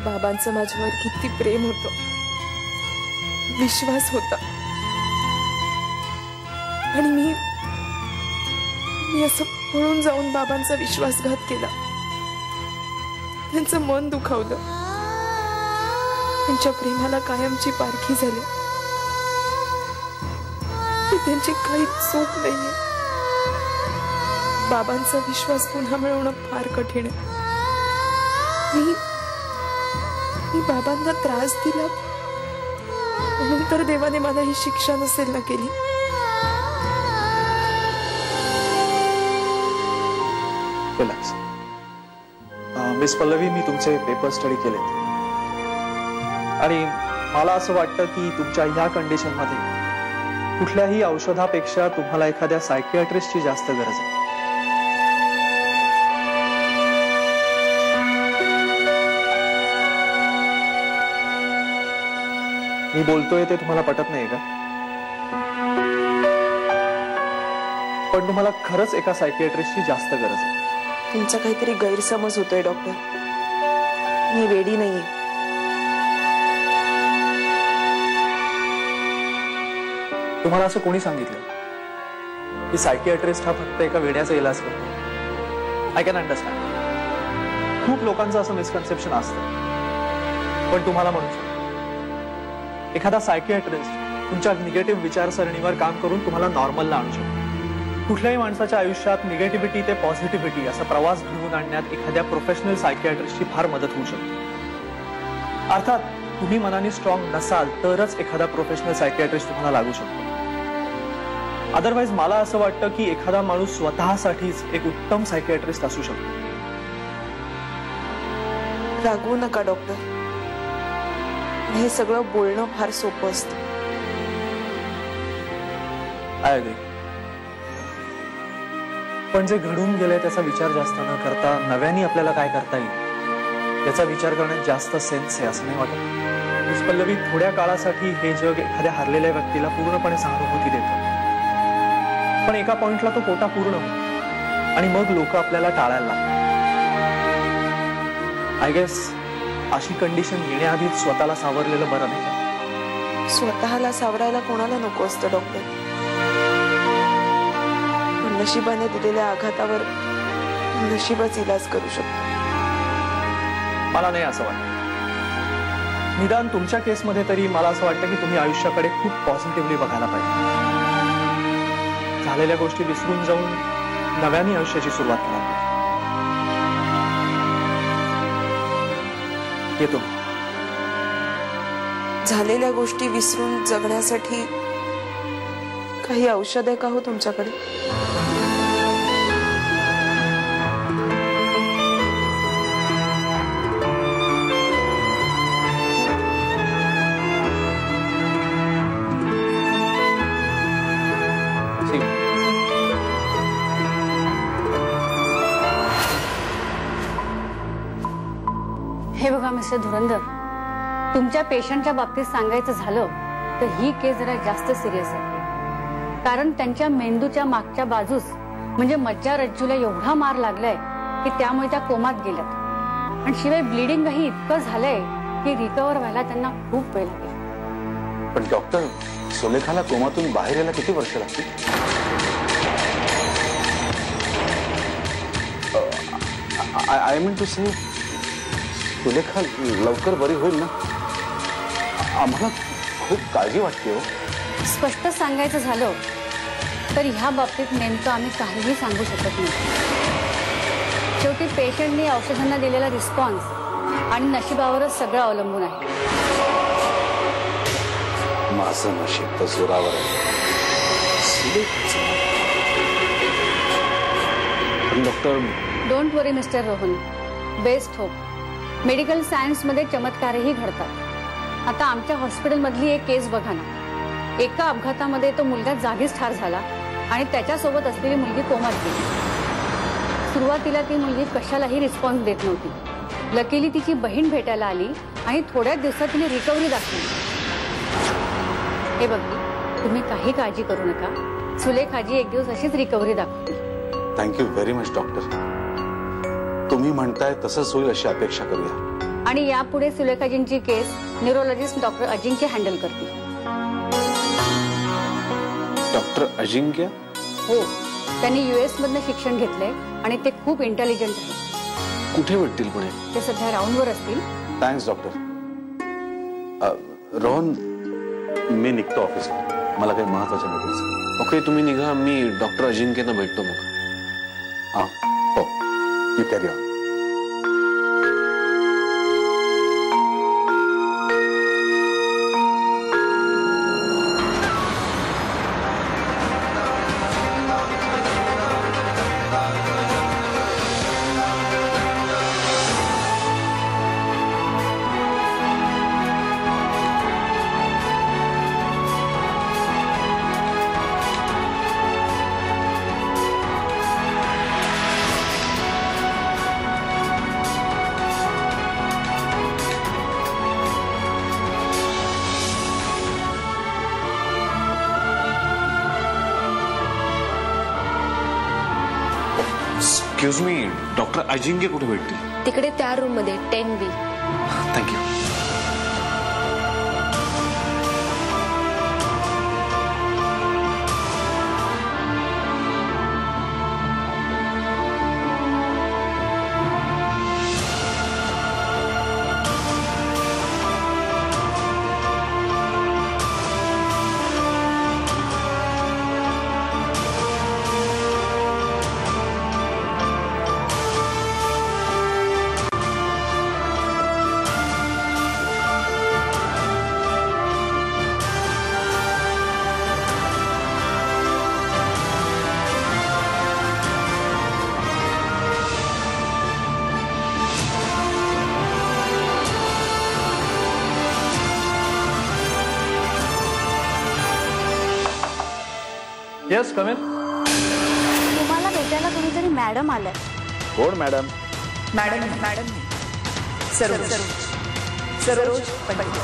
बाबांचं माझ्यावर किती प्रेम होतं, विश्वास होता, आणि मी असं पळून जाऊन बाबांचा विश्वासघात केला. त्यांचं मन दुखावलं, त्यांच्या प्रेमाला कायमची पारखी झाली. त्यांची काहीच चूक नाहीये. बाबांचा विश्वास पुन्हा मिळवणं फार कठीण आहे. मी बाबांना त्रास दिला म्हणून तर देवाने मला ही शिक्षा नसेल ना केली. रिलॅक्स. मिस पल्लवी, मी तुमचे पेपर स्टडी केलेत आणि मला असं वाटतं की तुमच्या ह्या कंडिशन मध्ये कुठल्याही औषधापेक्षा तुम्हाला एखाद्या सायकियाट्रिस्टची जास्त गरज आहे. मी बोलतोय ते तुम्हाला पटत नाही का? पण तुम्हाला खरंच एका सायकियाट्रिस्टची जास्त गरज आहे. तुमचा काहीतरी गैरसमज होतोय डॉक्टर. मी वेडी नाहीये. तुम्हाला असं कोणी सांगितलं की सायकियाट्रिस्ट हा फक्त एका वेड्याचा इलाज करतो? I can understand. खूप लोकांचं असं मिसकन्सेप्शन असतं. पण तुम्हाला म्हणू शकतो, एखादा सायकियाट्रिस्ट तुमच्या निगेटिव्ह विचारसरणीवर काम करून तुम्हाला नॉर्मलला आणू शकतो. कुठल्याही माणसाच्या आयुष्यात निगेटिव्हिटी ते पॉझिटिव्हिटी असा प्रवास घेऊन आणण्यात एखाद्या प्रोफेशनल सायकियाट्रिस्टची फार मदत होऊ शकते. अर्थात तुम्ही मनाने स्ट्रॉंग नसाल तरच एखादा प्रोफेशनल सायकियाट्रिस्ट तुम्हाला लागू शकतो. अदरवाईज मला असं वाटतं की एखादा माणूस स्वतःसाठीच एक उत्तम सायकियाट्रिस्ट असू शकतो. रागवू नका डॉक्टर. हे सगळं बोलणं फार सोपं असतं. I agree. पण जे घडून गेलंय त्याचा विचार जास्त न करता नव्याने आपल्याला काय करता येईल याचा विचार करण्यात जास्त सेन्स आहे असं नाही वाटत? मिस पल्लवी, थोड्या काळासाठी हे जग एखाद्या हरलेल्या व्यक्तीला पूर्णपणे सहानुभूती देतं, पण एका पॉइंटला तो कोटा पूर्ण होतो आणि मग लोक आपल्याला टाळायला लागतात. आय गेस अशी कंडिशन येण्याआधीच स्वतःला सावरलेलं बरं नाही का? स्वतःला सावरायला कोणाला नको असतं डॉक्टर. पण नशिबाने दिलेल्या आघातावर नशीबच इलाज करू शकतो. मला नाही असं वाटतं. निदान तुमच्या केसमध्ये तरी मला असं वाटतं की तुम्ही आयुष्याकडे खूप पॉझिटिव्हली बघायला पाहिजे. झालेल्या गोष्टी विसरून जाऊन नव्याने आयुष्याची सुरुवात करायला पाहिजे. येतो. झालेल्या गोष्टी विसरून जगण्यासाठी काही औषध आहे का हो तुमच्याकडे? हे बघा मिस्टर धुरंधर, तुमच्या पेशंटच्या बाबतीत सांगायचं झालं तर ही केस जरा जास्त सिरियस आहे. कारण त्यांच्या मेंदूच्या मागच्या बाजूस म्हणजे मज्जारज्जूला एवढा मार लागलाय की त्यामुळे त्या कोमात गेल्यात. आणि शिवाय ब्लिडिंगही इतकं झालंय की रिकव्हर व्हायला त्यांना खूप वेळ लागेल. पण डॉक्टर, सुलेखाला कोमातून बाहेर यायला किती वर्ष लागतील? आय मीन टू से, सुलेखा लवकर बरी होईल ना? आम्हाला खूप काळजी वाटते हो. स्पष्ट सांगायचं झालं तर ह्या बाबतीत नेमकं आम्ही काहीही सांगू शकत नाही. शेवटी पेशंटनी औषधांना दिलेला रिस्पॉन्स आणि नशिबावरच सगळं अवलंबून आहे. माझं नशीब तर जोरावर आहे. Doctor, don't worry mister Rohan, best hope. Medical science मध्ये चमत्कारही घडतात. आता आमच्या हॉस्पिटलमधली एक केस बघा ना. एका अपघातामध्ये तो मुलगा जागीच ठार झाला आणि त्याच्यासोबत असलेली मुलगी कोमात गेली. सुरुवातीला ती मुलगी कशालाही रिस्पॉन्स देत नव्हती. लकीली तिची बहीण भेटायला आली आणि थोड्याच दिवसात तिने रिकव्हरी दाखवली. हे बघा, तुम्ही काही काळजी करू नका. सुलेखाजी एक दिवस अशीच रिकव्हरी दाखवली. Thank you very much doctor. तुम्ही म्हणताय तसंच होईल अशी अपेक्षा करूया. आणि यापुढे सुलेखाजींची केस न्यूरोलॉजिस्ट डॉक्टर अजिंक्य हँडल करतील. डॉक्टर अजिंक्य? हो, त्यांनी US मधनं शिक्षण घेतलंय आणि ते खूप इंटेलिजंट आहेत. कुठे भेटतील पुणे? ते सध्या राऊंडवर असतील. Thanks doctor. रोहन, मी निघतो ऑफिस. मला काही महत्वाचं मीटिंग्स. ओके, तुम्ही निघा. मी डॉक्टर अजिंक्यना भेटतो मग. हां, हो, you carry on. Excuse me, doctor Ajinkya कुठे भेटतील? तिकडे त्या रूम मध्ये 10B. Thank you. Yes, come in. तुम्हाला भेटायला कोणीतरी मॅडम आल्या. कोण मॅडम? मॅडम सरोज पंडित.